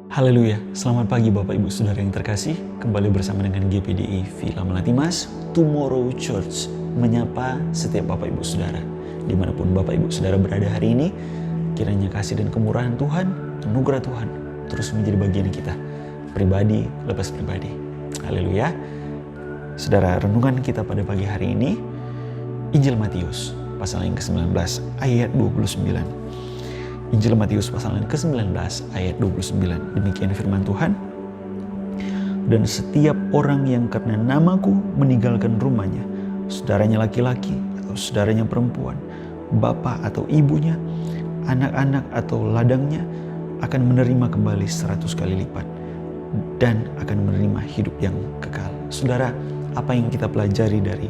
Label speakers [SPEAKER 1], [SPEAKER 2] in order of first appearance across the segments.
[SPEAKER 1] Haleluya, selamat pagi Bapak Ibu Saudara yang terkasih. Kembali bersama dengan GPDI Villa Melati Mas, Tomorrow Church menyapa setiap Bapak Ibu Saudara. Dimanapun Bapak Ibu Saudara berada hari ini, kiranya kasih dan kemurahan Tuhan, anugerah Tuhan terus menjadi bagian kita, pribadi lepas pribadi. Haleluya. Saudara, renungan kita pada pagi hari ini, Injil Matius, pasal yang ke-19, ayat 29. Injil Matius pasal yang ke-19 ayat 29. Demikian firman Tuhan. Dan setiap orang yang karena namaku meninggalkan rumahnya, saudaranya laki-laki atau saudaranya perempuan, bapak atau ibunya, anak-anak atau ladangnya, akan menerima kembali 100 kali lipat dan akan menerima hidup yang kekal. Saudara, apa yang kita pelajari dari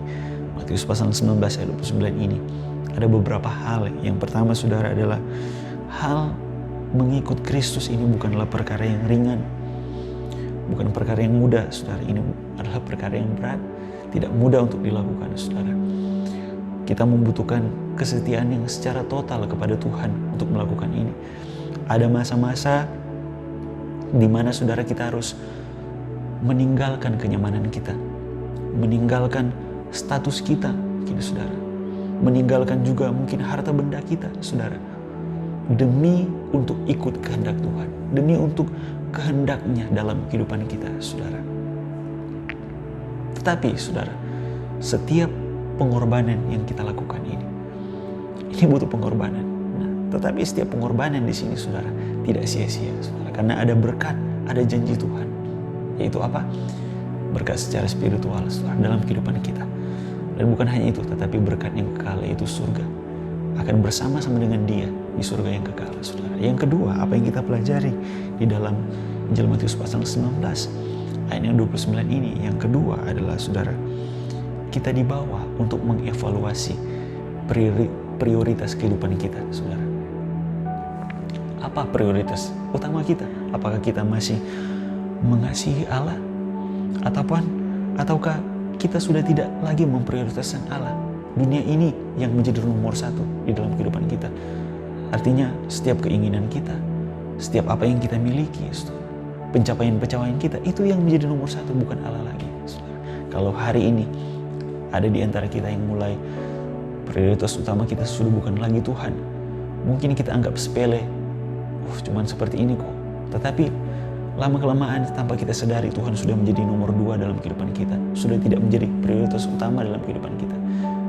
[SPEAKER 1] Matius pasal 19 ayat 29 ini? Ada beberapa hal. Yang pertama, saudara, adalah hal mengikut Kristus ini bukanlah perkara yang ringan, bukan perkara yang mudah, saudara. Ini adalah perkara yang berat, tidak mudah untuk dilakukan, saudara. Kita membutuhkan kesetiaan yang secara total kepada Tuhan untuk melakukan ini. Ada masa-masa di mana, saudara, kita harus meninggalkan kenyamanan kita, meninggalkan status kita, mungkin, saudara, meninggalkan juga mungkin harta benda kita, saudara, demi untuk ikut kehendak Tuhan, demi untuk kehendaknya dalam kehidupan kita, saudara. Tetapi, saudara, setiap pengorbanan yang kita lakukan ini butuh pengorbanan. Nah, tetapi setiap pengorbanan di sini, saudara, tidak sia-sia, saudara, karena ada berkat, ada janji Tuhan, yaitu apa? Berkat secara spiritual, saudara, dalam kehidupan kita. Dan bukan hanya itu, tetapi berkat yang kekal, yaitu surga, akan bersama-sama dengan Dia di surga yang kekal, saudara. Yang kedua, apa yang kita pelajari di dalam Injil Matius pasal 19 ayat yang 29 ini, yang kedua adalah, saudara, kita dibawa untuk mengevaluasi prioritas kehidupan kita, saudara. Apa prioritas utama kita? Apakah kita masih mengasihi Allah, ataukah kita sudah tidak lagi memprioritaskan Allah? Dunia ini yang menjadi nomor satu di dalam kehidupan kita. Artinya setiap keinginan kita, setiap apa yang kita miliki, pencapaian-pencapaian kita, itu yang menjadi nomor satu, bukan Allah lagi, saudara. Kalau hari ini ada di antara kita yang mulai prioritas utama kita sudah bukan lagi Tuhan, mungkin kita anggap sepele, cuman seperti ini kok. Tetapi lama-kelamaan tanpa kita sadari, Tuhan sudah menjadi nomor 2 dalam kehidupan kita, sudah tidak menjadi prioritas utama dalam kehidupan kita.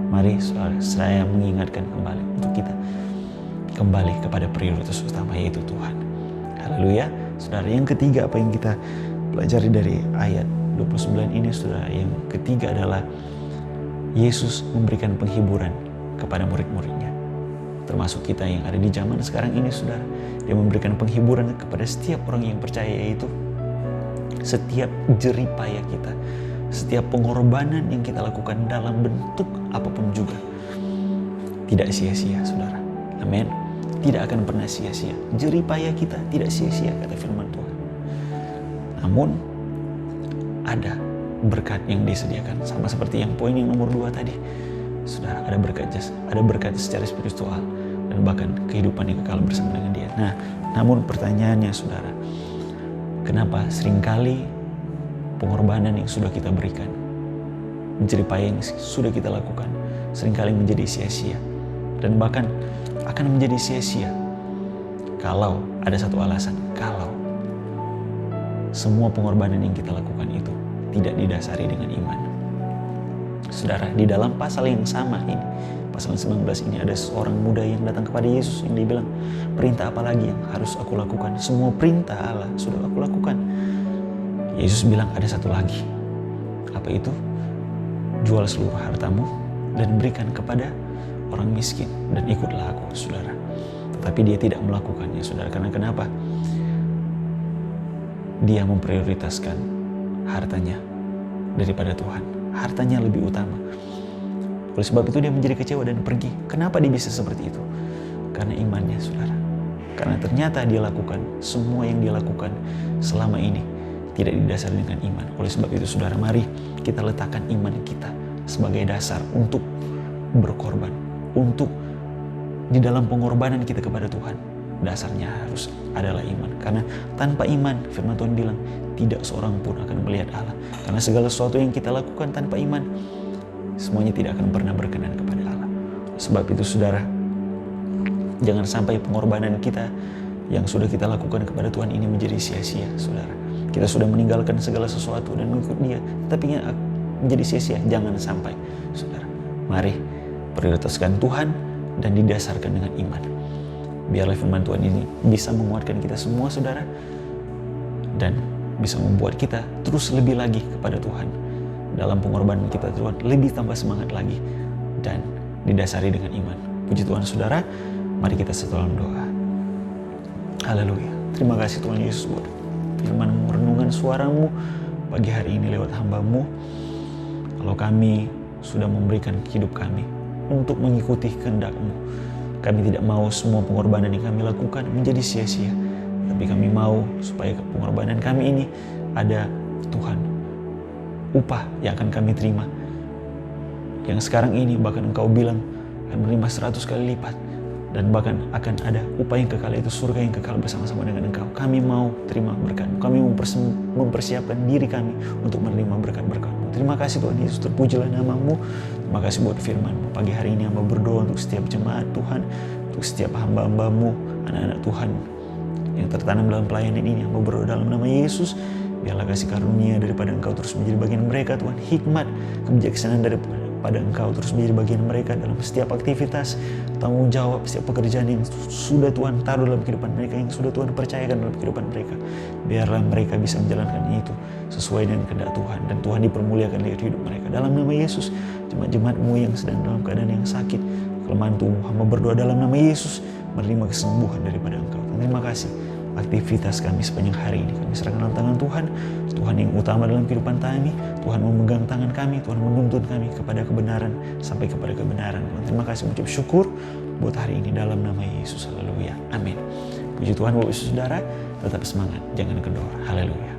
[SPEAKER 1] Mari, saudara, saya mengingatkan kembali untuk kita kembali kepada prioritas utama, yaitu Tuhan. Haleluya. Saudara, yang ketiga, apa yang kita pelajari dari ayat 29 ini, saudara, yang ketiga adalah Yesus memberikan penghiburan kepada murid-muridnya, termasuk kita yang ada di zaman sekarang ini, saudara. Dia memberikan penghiburan kepada setiap orang yang percaya, yaitu setiap jerih payah kita, setiap pengorbanan yang kita lakukan dalam bentuk apapun juga tidak sia-sia, saudara. Amin. Tidak akan pernah sia-sia. Jerih payah kita tidak sia-sia, kata firman Tuhan. Namun ada berkat yang disediakan, sama seperti yang poin yang nomor 2 tadi, saudara. Ada berkat secara spiritual dan bahkan kehidupan yang kekal bersama dengan Dia. Nah, namun pertanyaannya, saudara, kenapa seringkali pengorbanan yang sudah kita berikan, jerih payah yang sudah kita lakukan, seringkali menjadi sia-sia, dan bahkan akan menjadi sia-sia kalau ada satu alasan, kalau semua pengorbanan yang kita lakukan itu tidak didasari dengan iman. Saudara, di dalam pasal yang sama ini, pasal 19 ini, ada seorang muda yang datang kepada Yesus yang dia bilang, perintah apa lagi yang harus aku lakukan? Semua perintah Allah sudah aku lakukan. Yesus bilang ada satu lagi. Apa itu? Jual seluruh hartamu dan berikan kepada orang miskin dan ikutlah aku, saudara. Tetapi dia tidak melakukannya, saudara. Karena kenapa? Dia memprioritaskan hartanya daripada Tuhan. Hartanya lebih utama. Oleh sebab itu dia menjadi kecewa dan pergi. Kenapa dia bisa seperti itu? Karena imannya, saudara. Karena ternyata dia lakukan semua yang dia lakukan selama ini tidak didasari dengan iman. Oleh sebab itu, saudara, mari kita letakkan iman kita sebagai dasar untuk berkorban, untuk di dalam pengorbanan kita kepada Tuhan, dasarnya harus adalah iman. Karena tanpa iman, firman Tuhan bilang, tidak seorang pun akan melihat Allah. Karena segala sesuatu yang kita lakukan tanpa iman, semuanya tidak akan pernah berkenan kepada Allah. Sebab itu saudara, jangan sampai pengorbanan kita yang sudah kita lakukan kepada Tuhan ini menjadi sia-sia, saudara. Kita sudah meninggalkan segala sesuatu dan mengikut Dia, tapi menjadi sia-sia. Jangan sampai, saudara. Mari prioritaskan Tuhan dan didasarkan dengan iman. Biarlah firman Tuhan ini bisa menguatkan kita semua, saudara, dan bisa membuat kita terus lebih lagi kepada Tuhan. Dalam pengorbanan kita, Tuhan lebih tambah semangat lagi dan didasari dengan iman. Puji Tuhan, saudara. Mari kita dalam doa. Haleluya. Terima kasih Tuhan Yesus buat firman-Mu, renungan suara-Mu pagi hari ini lewat hamba-Mu. Kalau kami sudah memberikan hidup kami untuk mengikuti kehendak-Mu, kami tidak mau semua pengorbanan yang kami lakukan menjadi sia-sia. Tapi kami mau supaya pengorbanan kami ini ada Tuhan, upah yang akan kami terima. Yang sekarang ini bahkan Engkau bilang akan menerima 100 kali lipat. Dan bahkan akan ada upah yang kekal, itu surga yang kekal bersama-sama dengan Engkau. Kami mau terima berkat-Mu. Kami mempersiapkan diri kami untuk menerima berkat-berkat-Mu. Terima kasih Tuhan Yesus, terpujilah nama-Mu. Terima kasih buat firman-Mu. Pagi hari ini hamba berdoa untuk setiap jemaat Tuhan, untuk setiap hamba-hamba-Mu, anak-anak Tuhan yang tertanam dalam pelayanan ini. Hamba berdoa dalam nama Yesus, biarlah kasih karunia daripada Engkau terus menjadi bagian mereka Tuhan. Hikmat, kebijaksanaan daripada Engkau terus menjadi bagian mereka dalam setiap aktivitas, tanggung jawab, setiap pekerjaan yang sudah Tuhan taruh dalam kehidupan mereka, yang sudah Tuhan percayakan dalam kehidupan mereka. Biarlah mereka bisa menjalankan itu sesuai dengan kehendak Tuhan, dan Tuhan dipermuliakan di hidup mereka. Dalam nama Yesus, jemaat-jemaat-Mu yang sedang dalam keadaan yang sakit, kelemahan tubuh, hamba berdoa dalam nama Yesus, menerima kesembuhan daripada Engkau. Terima kasih. Aktivitas kami sepanjang hari ini kami serahkan dalam tangan Tuhan. Tuhan yang utama dalam kehidupan kami. Tuhan memegang tangan kami. Tuhan menuntun kami kepada kebenaran sampai kepada kebenaran. Terima kasih, mengucap syukur buat hari ini dalam nama Yesus. Haleluya. Amin. Puji Tuhan, Bapak Ibu Saudara, tetap semangat, jangan kendor. Haleluya.